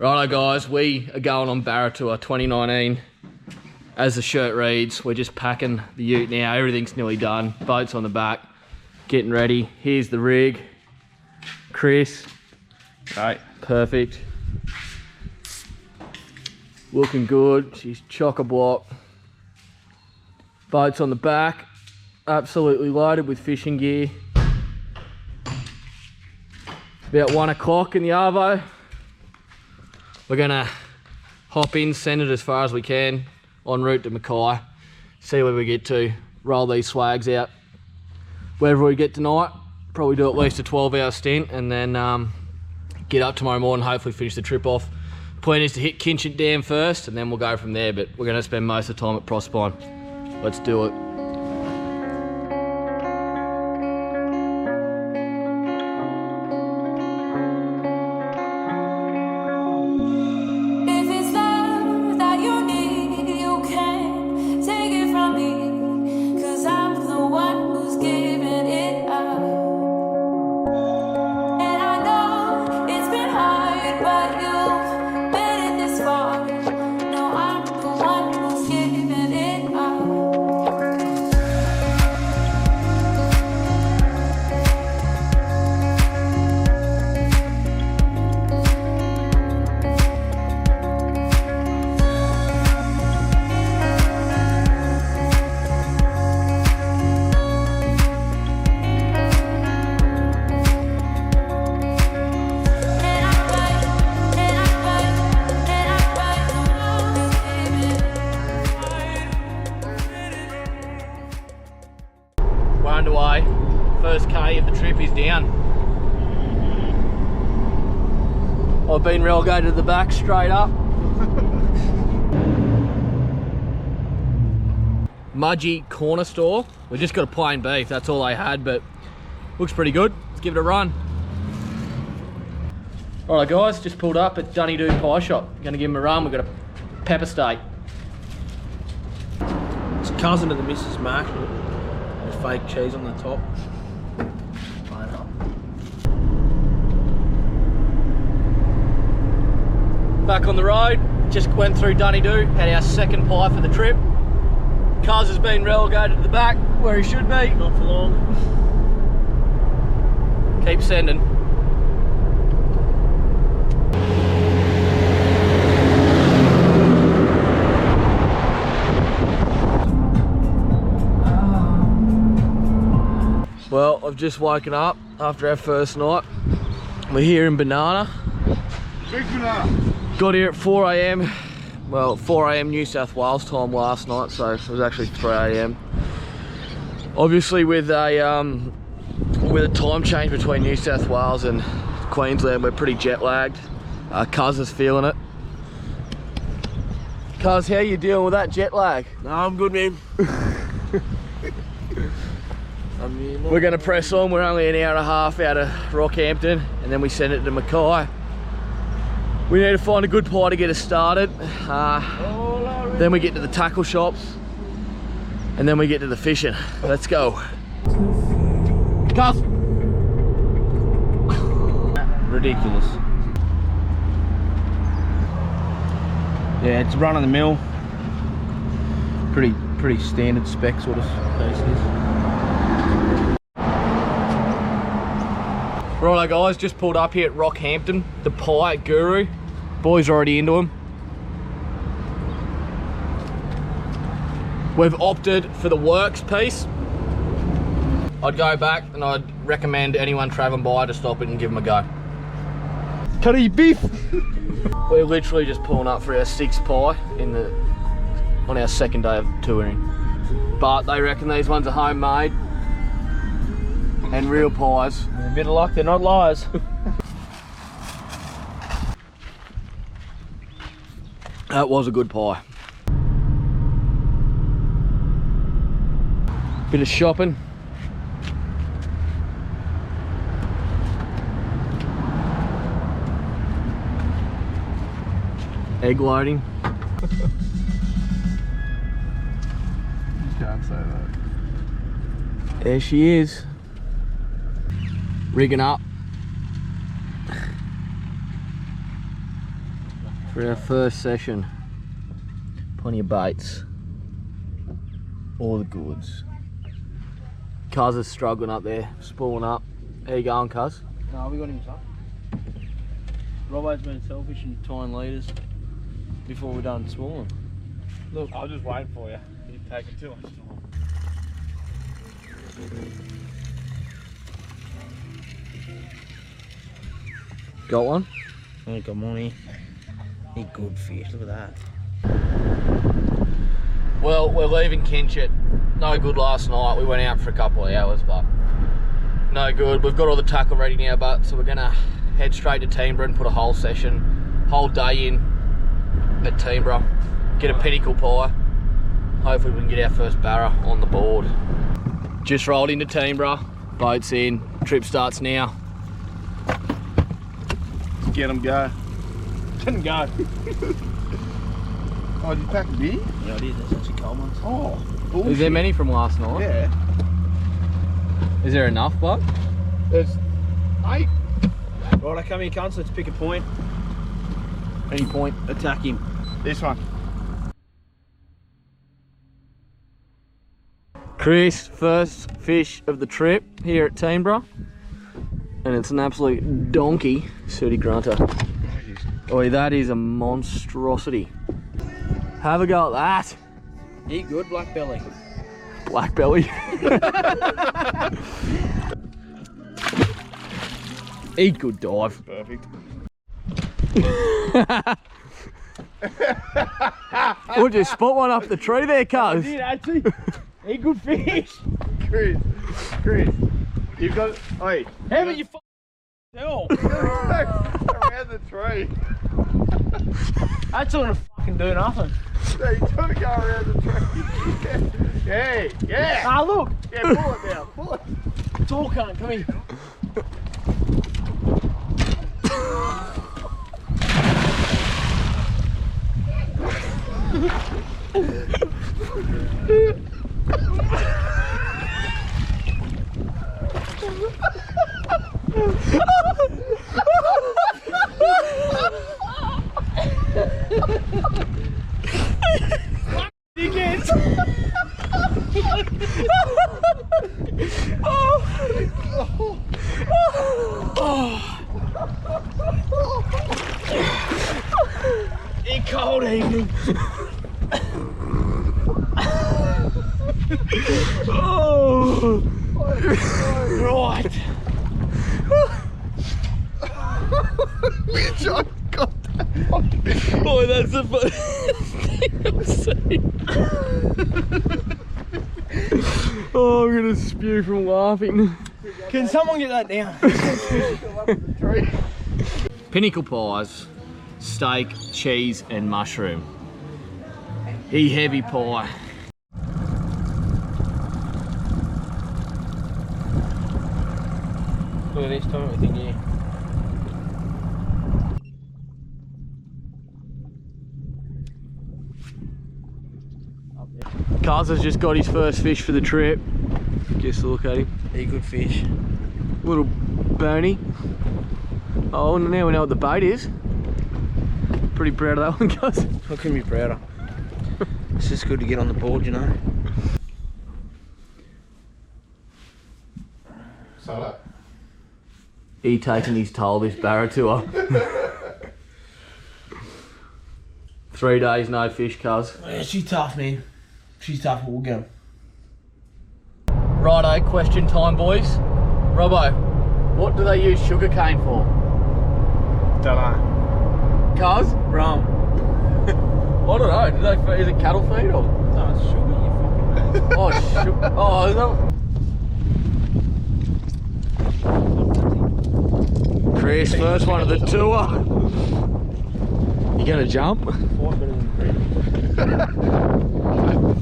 Righto guys, we are going on Barra Tour 2019. As the shirt reads, we're just packing the ute now. Everything's nearly done. Boat's on the back, getting ready. Here's the rig. Chris. Right. Perfect. Looking good. She's chock-a-block. Boat's on the back. Absolutely loaded with fishing gear. About 1 o'clock in the arvo. We're gonna hop in, send it as far as we can, en route to Mackay, see where we get to, roll these swags out. Wherever we get tonight, probably do at least a 12-hour stint, and then get up tomorrow morning, hopefully finish the trip off. Plan is to hit Kinchant Dam first, and then we'll go from there, but we're gonna spend most of the time at Proserpine. Let's do it. Underway. First K of the trip is down. I've been relegated to the back straight up. Mudgee corner store. We just got a plain beef, that's all they had, but looks pretty good. Let's give it a run. Alright guys, just pulled up at Dunny Doo Pie Shop. Gonna give them a run. We've got a pepper steak. It's cousin of the Mrs. Mac. Fake cheese on the top. Back on the road, just went through Dunny Doo, had our second pie for the trip. Cuz has been relegated to the back, where he should be. Not for long. Keep sending. Well, I've just woken up after our first night. We're here in Banana. Big Banana. Got here at 4 AM. Well, 4 AM New South Wales time last night, so it was actually 3 AM. Obviously with a time change between New South Wales and Queensland, we're pretty jet lagged. Cuz is feeling it. Cuz, how you dealing with that jet lag? No, I'm good, man. We're going to press on. We're only an hour and a half out of Rockhampton, and then we send it to Mackay. We need to find a good pie to get us started. Then we get to the tackle shops, and then we get to the fishing. Let's go. Cuz. Ridiculous. Yeah, it's run of the mill. Pretty standard spec sort of pieces. Righto guys, just pulled up here at Rockhampton, the pie guru. Boys are already into them. We've opted for the works piece. I'd go back and I'd recommend anyone travelling by to stop it and give them a go. Curry beef! We're literally just pulling up for our 6th pie on our second day of touring. But they reckon these ones are homemade and real pies. A bit of luck, they're not liars. That was a good pie. Bit of shopping. Egg loading. You can't say that. There she is. Rigging up. For our first session. Plenty of baits. All the goods. Cuz is struggling up there, spooling up. How you going, Cuz? No, we got him up. Robbo's been selfish and tying leaders before we're done spooling. Look, I was just waiting for you. You've taken too much time. Got one? I think I'm on here. He good fish, look at that. Well, we're leaving Kinchant. No good last night. We went out for a couple of hours, but no good. We've got all the tackle ready now, but so we're gonna head straight to Toowoomba and put a whole day in at Toowoomba. Get a pinnacle pie. Hopefully we can get our first barra on the board. Just rolled into Toowoomba. Boat's in. Trip starts now. Get him go. Let him go. Oh, did you pack a beer? Yeah, I did. That's actually cold ones. Oh, bullshit. Is there many from last night? Yeah. Is there enough, bud? There's 8. Right, I come here, cunts. Let's pick a point. Any point? Attack him. This one. Chris, first fish of the trip here at Toowoomba. And it's an absolute donkey sooty grunter. Oh, that is a monstrosity. Have a go at that. Eat good, black belly. Black belly. Eat good, dive. Perfect. We'll just spot one up the tree there, cuz. Did actually. Eat good fish. Chris, you've got. Oi. How about you hell? Around the tree. That's not gonna fucking do nothing. No, you gotta go around the tree. Yeah, yeah. Ah, look. Yeah, pull it now. Pull it. It's all cunt. Come here. Dickheads! In cold evening. Oh, right. John got that. Boy, that's the first thing I've seen. Oh, I'm gonna spew from laughing. Can someone get that down? Pinnacle pies, steak, cheese, and mushroom. Heavy pie. Look at this time, I think, yeah. Cuz has just got his first fish for the trip. Just look at him. Eat good fish. Little bony. Oh, now we know what the bait is. Pretty proud of that one, Cuz. I couldn't be prouder. It's just good to get on the board, you know. So He taking his toll this barra tour. 3 days no fish, Cuz. Yeah, she's tough, man. She's tough, but we'll get 'em. Righto, question time, boys. Robbo, what do they use sugarcane for? Dunno. Cuz? Rum. I don't know. Do they? Is it cattle feed or? No, it's sugar, you fucking Oh, oh, is that? Chris, first one of the tour. You gonna jump? Fight better than three.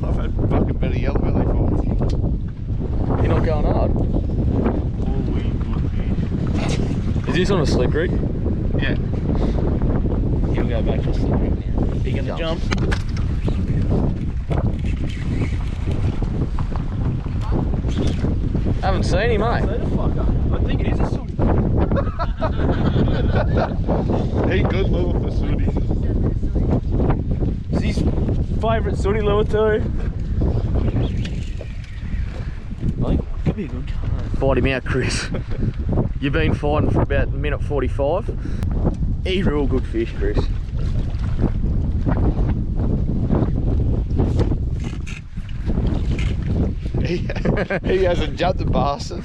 I've had fucking better yellow belly falls. You're not going hard. Holy good fish. Is this on a slip rig? Yeah. He'll go back to sleep now. Are you gonna jump? Haven't seen him, mate. I think it is a suit. Hey, good little facilities. favourite sooty lure too. I think it could be a good colour. Fight him out, Chris. You've been fighting for about a minute 45. He's real good fish, Chris. He hasn't jumped the bastard.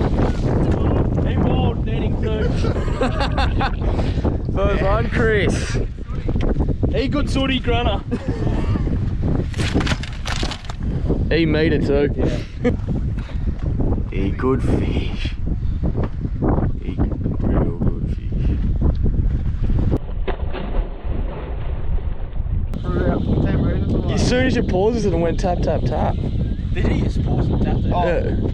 He wild netting too. First one, Chris. He good sooty grunner. He metre too. Yeah. He good fish. He real good fish. As soon as you pauses it and went tap tap tap. Did he just pause and tap there? Yeah.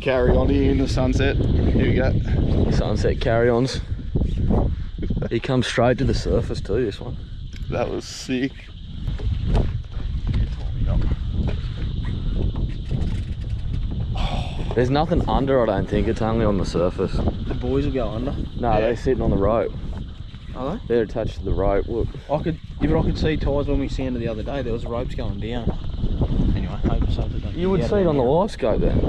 Carry on here in the sunset. Here we go. Sunset carry-ons. He comes straight to the surface too, this one. That was sick. There's nothing under, I don't think. It's only on the surface. The boys will go under. No, Yeah. they're sitting on the rope. Are they? They're attached to the rope. Look. I could see ties when we sanded the other day. There was ropes going down. Anyway, hope so. You would see it on the live scope then.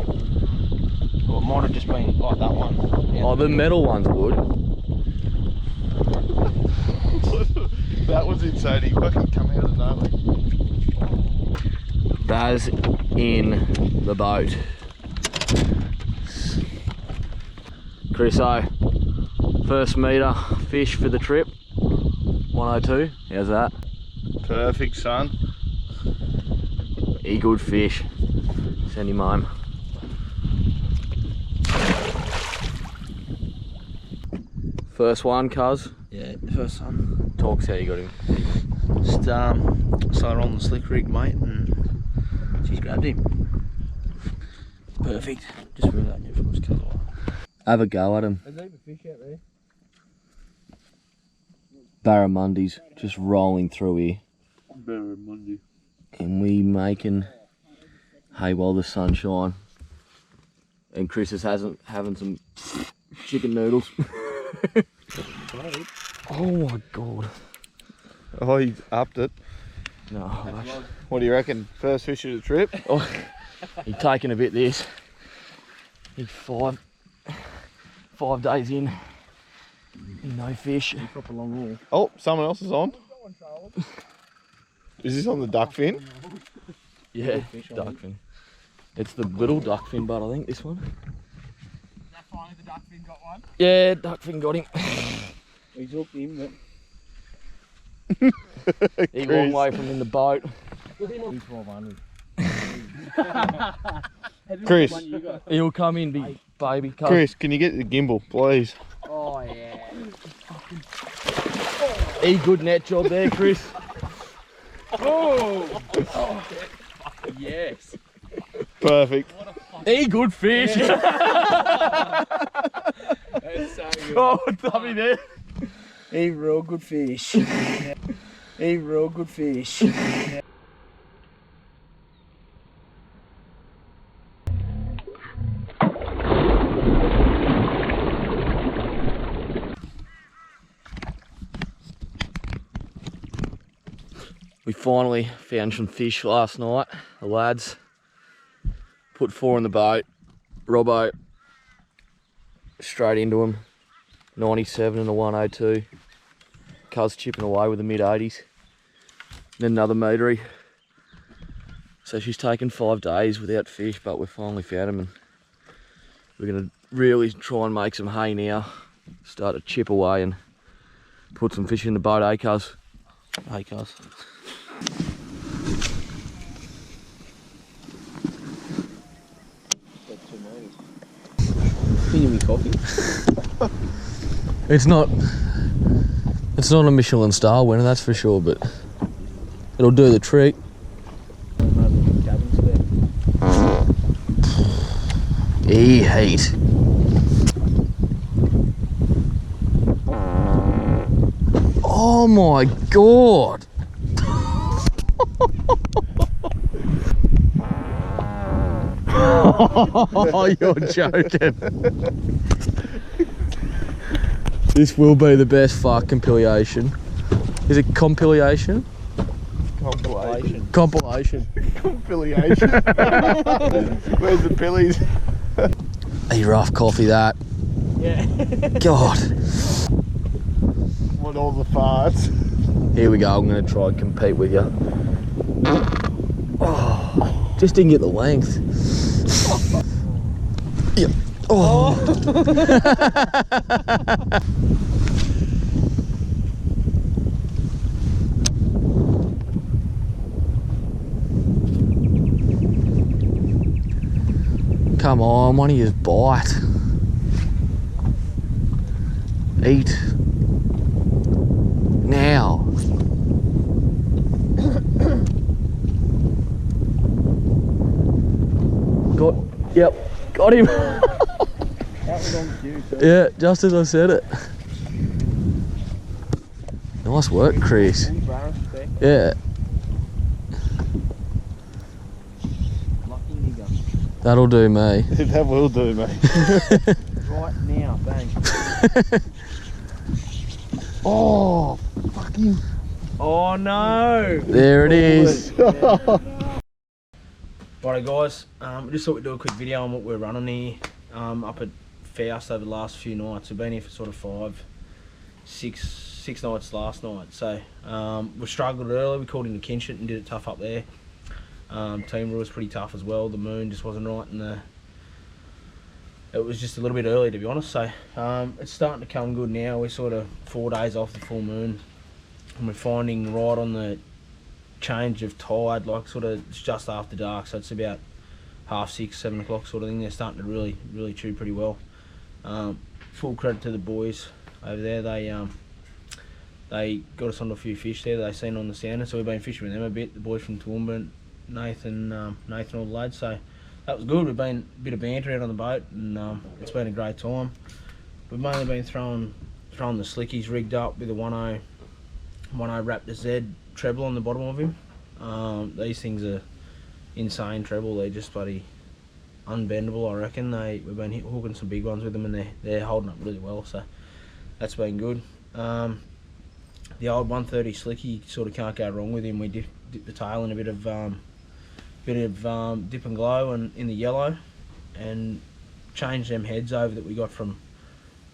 Well, it might have just been like that one. Yeah. Oh, the metal ones would. That was insane. He fucking come out of nowhere. Baz in the boat. Chriso, first metre fish for the trip. 102. How's that? Perfect, son. He good fish. Send him home. First one, cuz. Yeah, the first one. Talks how you got him. Just started on the slick rig, mate, and she's grabbed him. Perfect. Just remove that net from his colour. Have a go at him. There's a heap of fish out there. Barramundi's just rolling through here. Barramundi. And we making hay while the sun shine. And Chris is having some chicken noodles. Oh my god. Oh, he's upped it. No, What do you reckon? First fish of the trip? oh, he's taking a bit this. He's five days in. No fish. Proper long haul. Oh, someone else is on. Is this on the duck fin? Yeah, duckfin. It's the little duckfin, but I think this one. That finally the duckfin got one. Yeah, duckfin got him. He's hooked him, but He long way from in the boat. he's 1200. Chris, He'll come in, big baby. Come. Chris, can you get the gimbal, please? Oh yeah. He good net job there, Chris. Oh. Yes. Perfect. He good fish. That's so good. Oh, dummy there. He real good fish. He real good fish. We finally found some fish last night. The lads put 4 in the boat. Robbo straight into them. 97 and a 102. Cuz chipping away with the mid-80s. Then another metre. So she's taken 5 days without fish, but we finally found them, and we're gonna really try and make some hay now. Start to chip away and put some fish in the boat, eh, cuz? Hey, cuz. Can you give me coffee? It's not a Michelin star winner, that's for sure, but it'll do the trick. Heat. Oh my god. Oh, you're joking. This will be the best fuck compilation. Is it compilation? Compilation. Compilation. Compilation. Where's the pillies? A rough coffee that. Yeah. God. Want all the farts? Here we go, I'm gonna try and compete with you. Oh, just didn't get the length. Yep. Oh. Come on, why don't you just bite? Eat. Now. Got him. That was on cue, too. Yeah, just as I said it. Nice work, Chris. Yeah, Lucky nigga. that'll do me. That will do, mate. Right now, bang. Oh, fucking. Oh no! There it is. Righto guys, just thought we'd do a quick video on what we're running here up at Faust over the last few nights. We've been here for sort of six nights last night. So we struggled early, we called into Kinchant and did it tough up there. Team was pretty tough as well, the moon just wasn't right and it was just a little bit early to be honest. So it's starting to come good now. We're sort of 4 days off the full moon and we're finding right on the change of tide, like sort of it's just after dark, so it's about 6:30, 7 o'clock sort of thing. They're starting to really chew pretty well. Full credit to the boys over there. They got us onto a few fish there they seen on the sounder, so we've been fishing with them a bit. The boys from Toowoomba, Nathan all the lads, so that was good. We've been a bit of banter out on the boat and it's been a great time. We've mainly been throwing the slickies rigged up with a 10 Raptor Z treble on the bottom of him. These things are insane treble. They're just bloody unbendable, I reckon. We've been hooking some big ones with them and they're holding up really well, so that's been good. The old 130 slicky, sort of can't go wrong with him. We dip the tail in a bit of dip and glow and in the yellow, and changed them heads over that we got from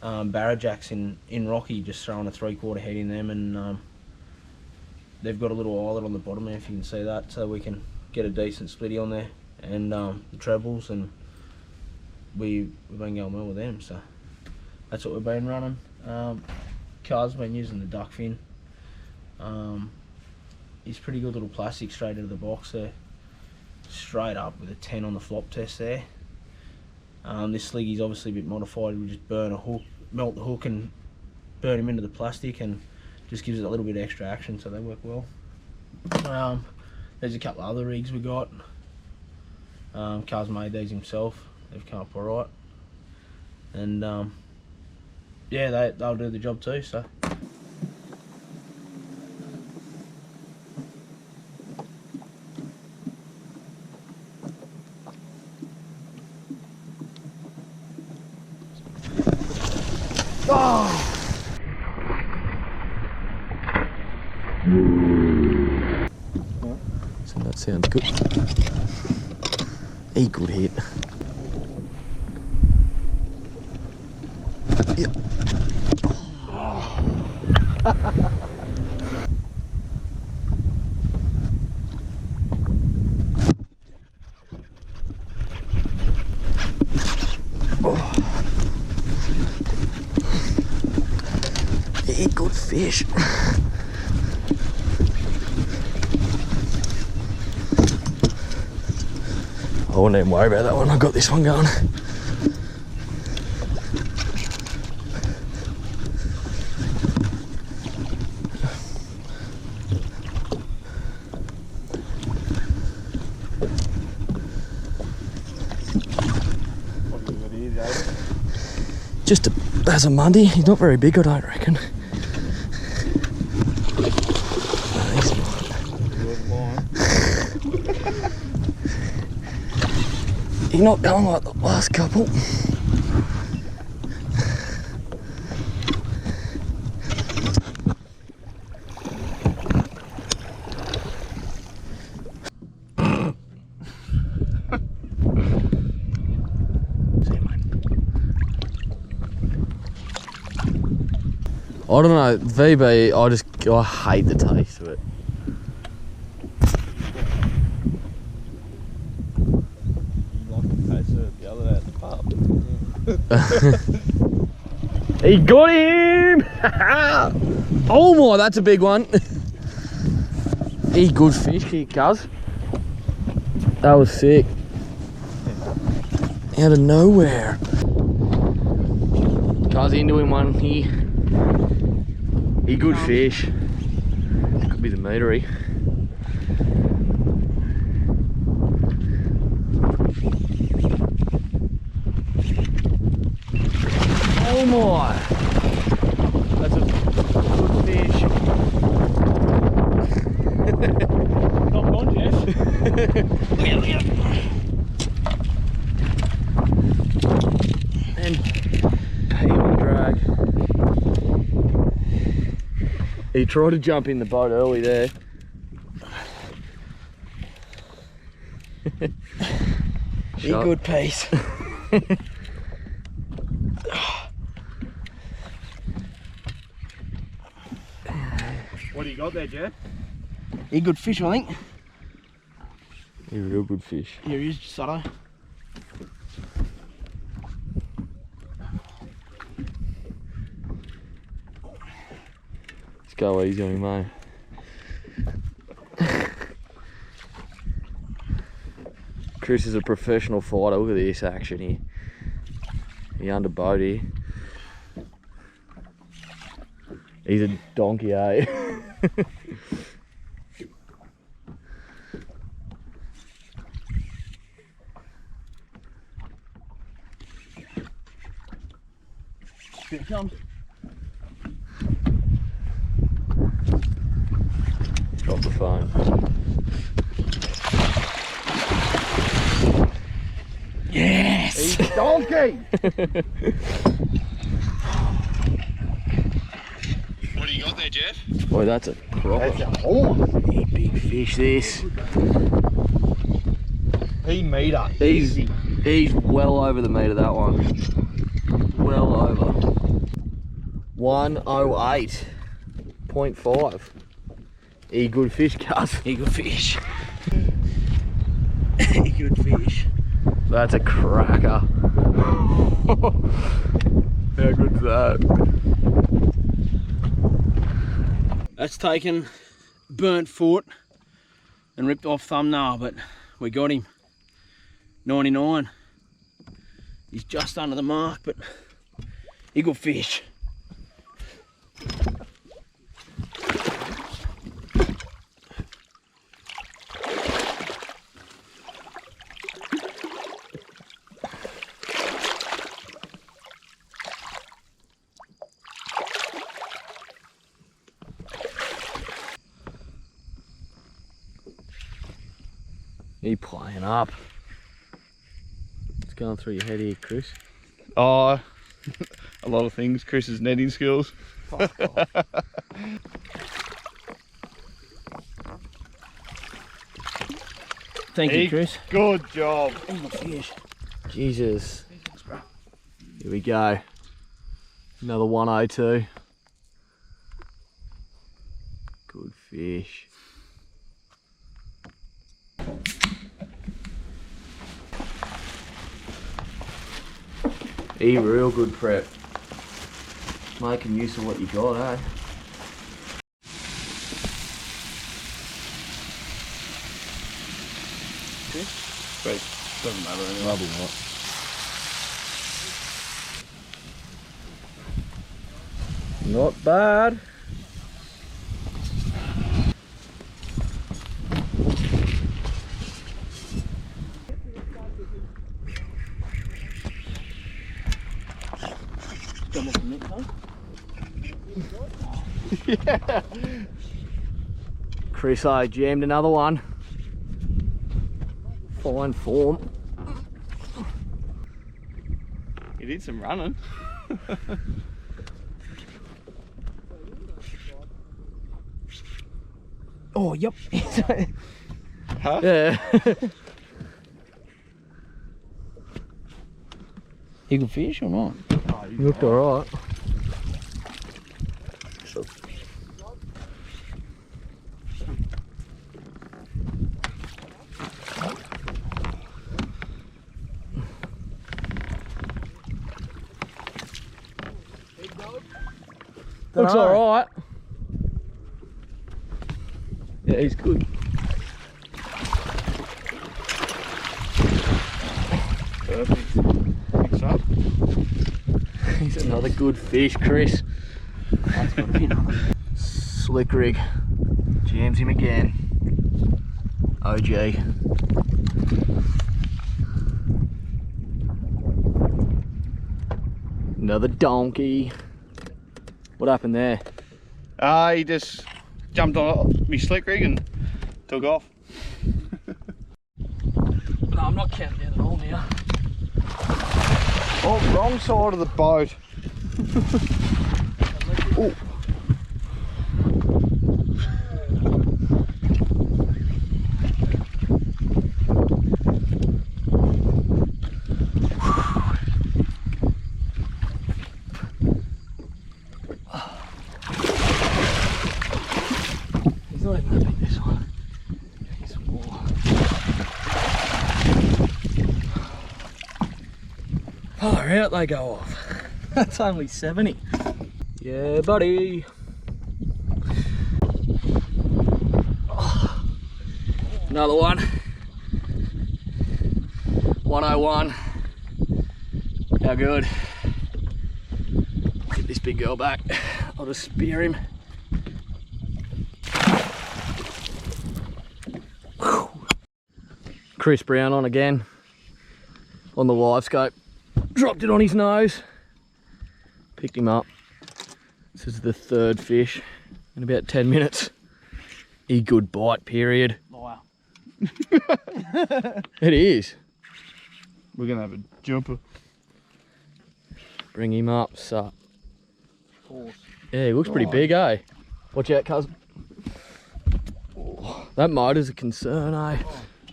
Barrajacks in Rocky, just throwing a 3/4 head in them, and they've got a little eyelet on the bottom there if you can see that, so we can get a decent splitty on there, and the trebles, and we've been going well with them, so that's what we've been running. Car's been using the duck fin. He's pretty good little plastic straight out of the box there, straight up with a 10 on the flop test there. This sliggy's obviously a bit modified. We just burn a hook, melt the hook and burn him into the plastic, and just gives it a little bit of extra action, so they work well. There's a couple of other rigs we got. Car's made these himself. They've come up alright, and yeah, they'll do the job too. So. So that sounds good. A good hit. Yep. A good fish. I wouldn't even worry about that one. I got this one going. Just a Barramundi. He's not very big, I don't reckon. You're not going like the last couple. I don't know, VB, I hate the taste of it. The other day at the pub. He got him! Oh my, that's a big one. He good fish here, cuz. That was sick. Out of nowhere. Cuz into him one here. He good fish. Could be the metre. Oh my! That's a good fish. Not gone, Jeff. And heavy drag. He tried to jump in the boat early there. He good piece. What do you got there, Jeff? He good fish, I think. He's a real good fish. Here he is, Sutto. Let's go easy on him, mate. Chris is a professional fighter. Look at this action here. He under boat here. He's a donkey, eh? Here it comes. Drop the phone. Yes! He's a donkey! What do you got there, Jeff? Boy, that's a cropper. That's a horn. Hey, big fish, this. He metre. He's well over the metre, that one. Well over. 108.5. He good fish, cuz. He good fish. He good fish. That's a cracker. How good's that? That's taken burnt foot and ripped off thumbnail, but we got him. 99. He's just under the mark, but he good fish. He playing up. What's going through your head here, Chris? Oh, a lot of things. Chris's netting skills. Thank you, Chris. Good job. He good fish. Jesus. Here we go. Another 102. Good fish. He real good prep. Making use of what you got, eh? But doesn't matter anyway. Probably not. Not bad. Come off the net, huh? Yeah. Chris, I jammed another one. Fine form. He did some running. Oh, yep. Huh? Yeah. You can fish or not? Oh, you Looked alright. Looks Dunno. alright. Yeah, he's good. Perfect. Picks up. He's another good fish, Chris. That's got to be another. Slick rig. Jams him again. OG. Another donkey. What happened there? He just jumped on me slick rig and took off. No, I'm not counting down at all now. Oh, wrong side of the boat. Oh. He's not even that big, this one. He's more. Far out they go off. That's only 70. Yeah, buddy. Oh, another one. 101. How good. Get this big girl back. I'll just spear him. Whew. Chris Brown on again on the live scope. Dropped it on his nose. Picked him up. This is the third fish in about 10 minutes. E good bite, period. Wow. It is. We're gonna have a jumper. Bring him up, sup. Horse. Yeah, he looks pretty big, eh? Watch out, cuz. Oh, that motor's a concern, eh?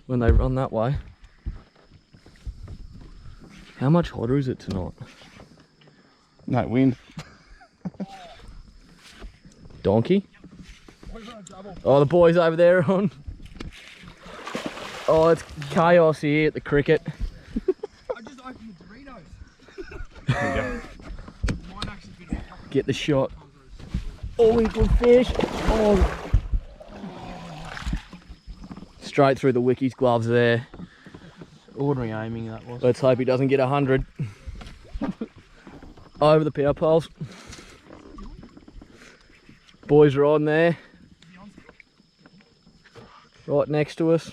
When they run that way. How much hotter is it tonight? No wind. Donkey? Oh, the boys over there are on. Oh, it's chaos here at the cricket. I just opened the Doritos. There Might actually be a couple. Get the shot. Oh, he good fish. Oh. Straight through the Wicky's gloves there. Ordinary aiming that was. Let's hope he doesn't get 100. Over the power poles. Boys are on there. Right next to us.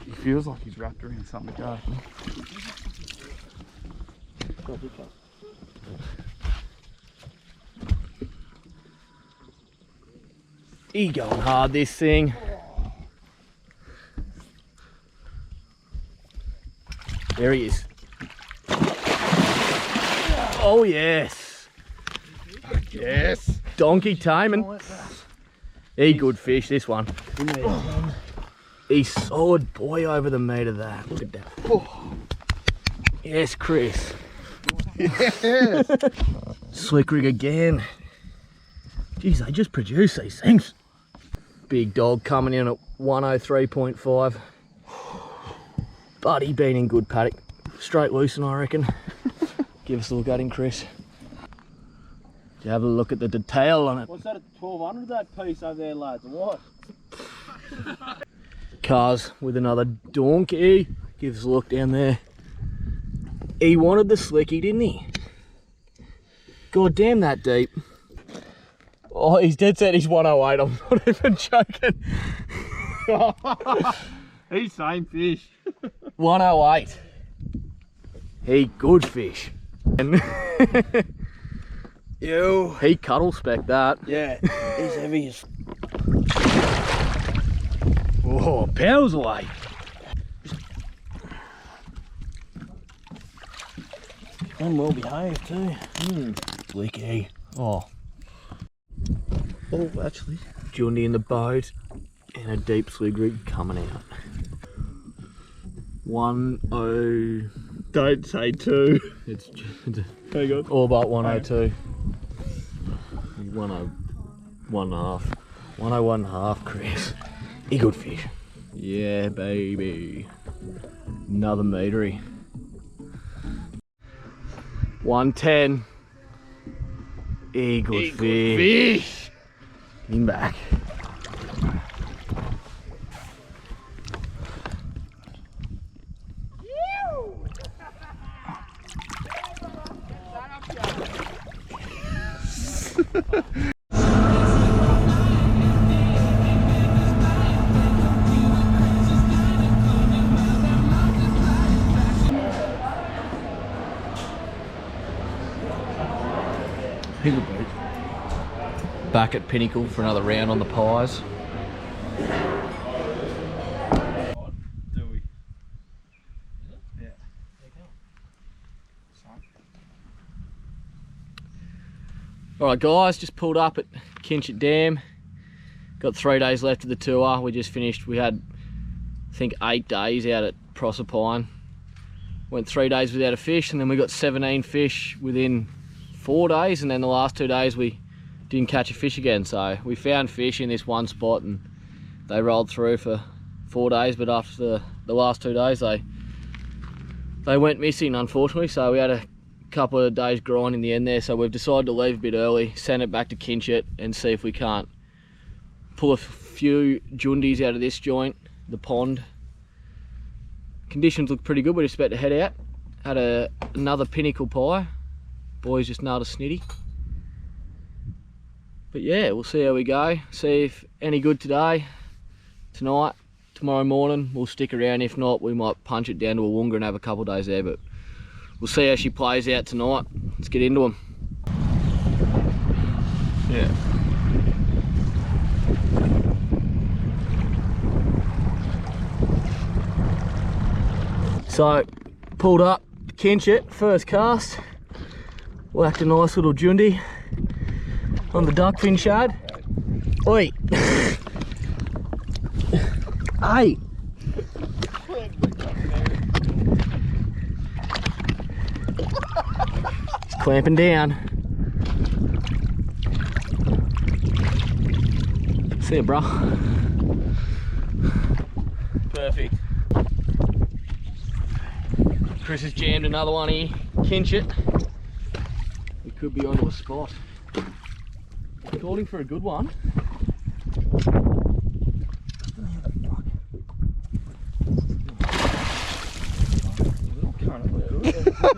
He feels like he's wrapped around something to go. He going hard, this thing. There he is. Oh yes. Yes. Donkey timing. He good fish, this one. He's solid boy over the metre there. Look at that. Yes, Chris. Yes. Slick rig again. Jeez, they just produce these things. Big dog coming in at 103.5. Buddy been in good paddock. Straight loosing, I reckon. Give us a look at him, Chris. You have a look at the detail on it. What's that, 1200 that piece over there, lads, or what? Cars with another donkey. Give us a look down there. He wanted the slicky, didn't he? God damn that deep. Oh, he's dead set, he's 108, I'm not even joking. He's same fish. 108. He good fish. And he cuddle spec that. Yeah, he's heavy as. Oh, pounds away. And well behaved too. Leaky. Oh. Oh, actually. Jundi in the boat and a deep swig rig coming out. 1-0. Don't say 2. It's Hang on. all but 102. 101.5. 101.5, Chris. A good fish. Yeah, baby. Another metery. 110. A good fish. In back. Back at Pinnacle for another round on the pies. Do we? Yeah. Alright guys, just pulled up at Kinchant Dam. Got 3 days left of the tour. We just finished, we had I think 8 days out at Proserpine. Went 3 days without a fish, and then we got 17 fish within 4 days, and then the last 2 days we didn't catch a fish again. So we found fish in this one spot and they rolled through for 4 days, but after the last 2 days they went missing, unfortunately. So we had a couple of days grind in the end there, so we've decided to leave a bit early, send it back to Kinchant and see if we can't pull a few Jundis out of this joint, the pond. Conditions look pretty good. We're just about to head out. Had another Pinnacle pie. Boys just nailed a snitty. But yeah, we'll see how we go. See if any good today, tonight, tomorrow morning. We'll stick around. If not, we might punch it down to a Woonga and have a couple of days there. But we'll see how she plays out tonight. Let's get into them. Yeah. So, pulled up Kinchant, first cast. Whacked a nice little Jundi on the duckfin shad. Oi! Hey! He's clamping down. See ya, bro. Perfect. Chris has jammed another one here. Kinchant. We could be onto a spot. Calling for a good one.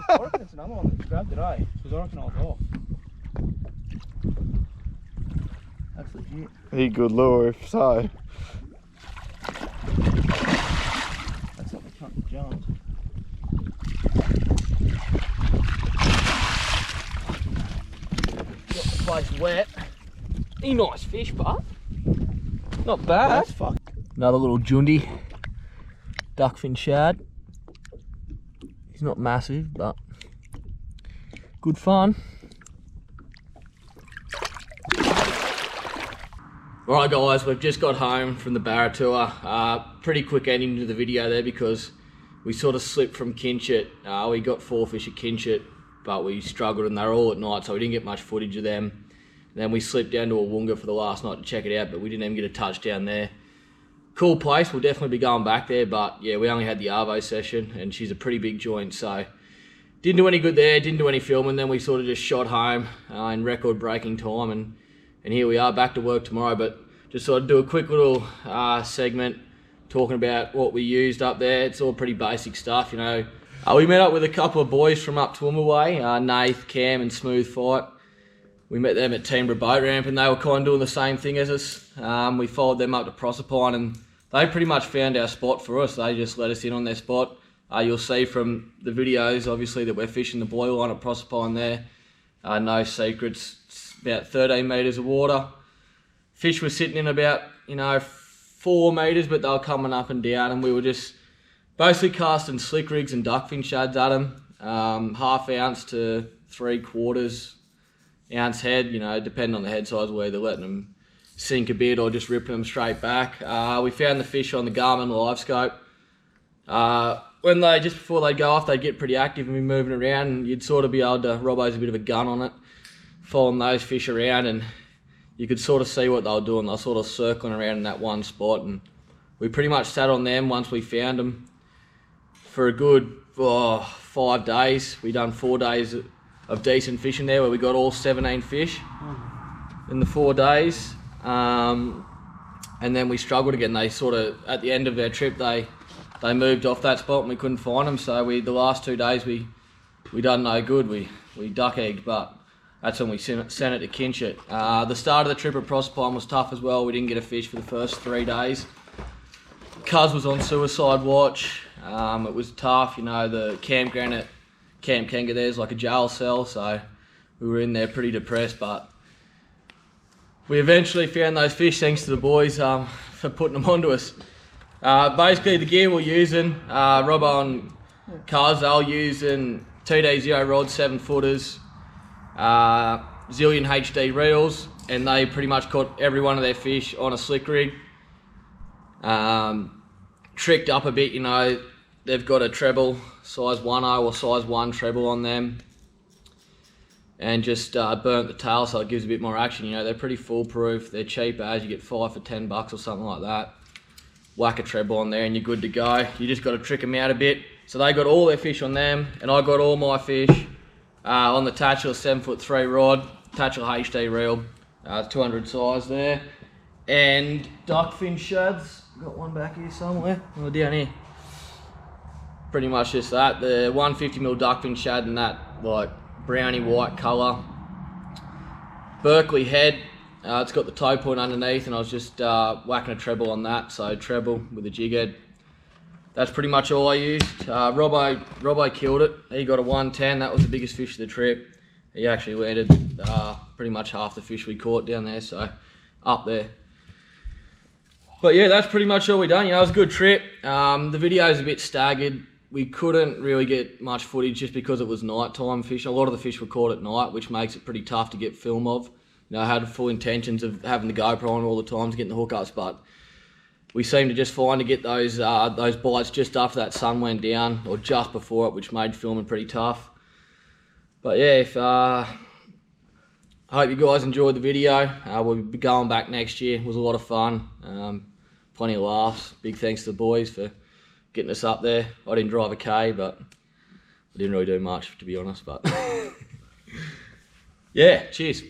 I reckon it's another one that grabbed it, eh? Because I reckon I was off. That's legit. He good lure if so. That's not the cunt that jumped. Got the place wet. A nice fish, but not bad. That's fucked. Another little Jundi. Duckfin shad. He's not massive, but good fun. Alright guys, we've just got home from the Barra tour. Pretty quick ending to the video there because we sort of slipped from Kinchant. We got 4 fish at Kinchant, but we struggled and they were all at night, so we didn't get much footage of them. And then we slipped down to a Woonga for the last night to check it out, but we didn't even get a touchdown there. Cool place, we'll definitely be going back there, but yeah, we only had the Arvo session and she's a pretty big joint, so didn't do any good there, didn't do any filming. Then we sort of just shot home in record breaking time, and here we are back to work tomorrow. But just thought I'd do a quick little segment talking about what we used up there. It's all pretty basic stuff, you know. We met up with a couple of boys from up Toowoomba way, Nath, Cam and Smooth Fight. We met them at Teamborough Boat Ramp and they were kind of doing the same thing as us. We followed them up to Proserpine and they pretty much found our spot for us. They just let us in on their spot. You'll see from the videos, obviously, that we're fishing the boil line at Proserpine there. No secrets, it's about 13 metres of water. Fish were sitting in about, 4 metres, but they were coming up and down, and we were just basically casting slick rigs and duckfin shads at them. half ounce to 3/4 ounce head, you know, depending on the head size, where they're letting them sink a bit or just ripping them straight back. We found the fish on the Garmin live scope. When they, just before they go off, they'd get pretty active and be moving around, and you'd sort of be able to, Robbo's a bit of a gun on it, following those fish around, and you could sort of see what they were doing. They were sort of circling around in that one spot, and we pretty much sat on them once we found them for a good 5 days. We done 4 days of decent fishing there, where we got all 17 fish in the 4 days. And then we struggled again. They sort of, at the end of their trip, they moved off that spot and we couldn't find them. So the last 2 days we done no good. We duck egged, but that's when we sent it to Kinchant. The start of the trip at Proserpine was tough as well. We didn't get a fish for the first 3 days. Cuz was on suicide watch. It was tough, you know. The campground at Camp Kenga there's like a jail cell, so we were in there pretty depressed, but we eventually found those fish thanks to the boys for putting them onto us. Basically the gear we're using, Robbo and Cuz, they're using TD0 rods, 7-footers, Zillion HD reels, and they pretty much caught every one of their fish on a slick rig. Tricked up a bit, you know, they've got a treble, size 1.0 or size 1 treble on them, and just burnt the tail so it gives a bit more action. You know, they're pretty foolproof, they're cheap as, you get 5 for $10 or something like that. Whack a treble on there and you're good to go. You just got to trick them out a bit. So they got all their fish on them, and I got all my fish on the Tatchell 7'3" rod, Tatchell HD reel, 200 size there, and duckfin shads. Got one back here somewhere, or down here. Pretty much just that. The 150mm duckfin shad in that like brownie white colour. Berkeley head. It's got the toe point underneath, and I was just whacking a treble on that. So treble with a jig head. That's pretty much all I used. Robbo killed it. He got a 110. That was the biggest fish of the trip. He actually landed pretty much half the fish we caught down there, so up there. But yeah, that's pretty much all we done. You know, it was a good trip. The video's a bit staggered. We couldn't really get much footage just because it was nighttime fishing. A lot of the fish were caught at night, which makes it pretty tough to get film of. You know, I had full intentions of having the GoPro on all the time to get the hookups, but we seemed to just find to get those bites just after that sun went down, or just before it, which made filming pretty tough. But yeah, I hope you guys enjoyed the video. We'll be going back next year. It was a lot of fun. Plenty of laughs. Big thanks to the boys for getting us up there. I didn't drive a K, but I didn't really do much, to be honest. But yeah, cheers.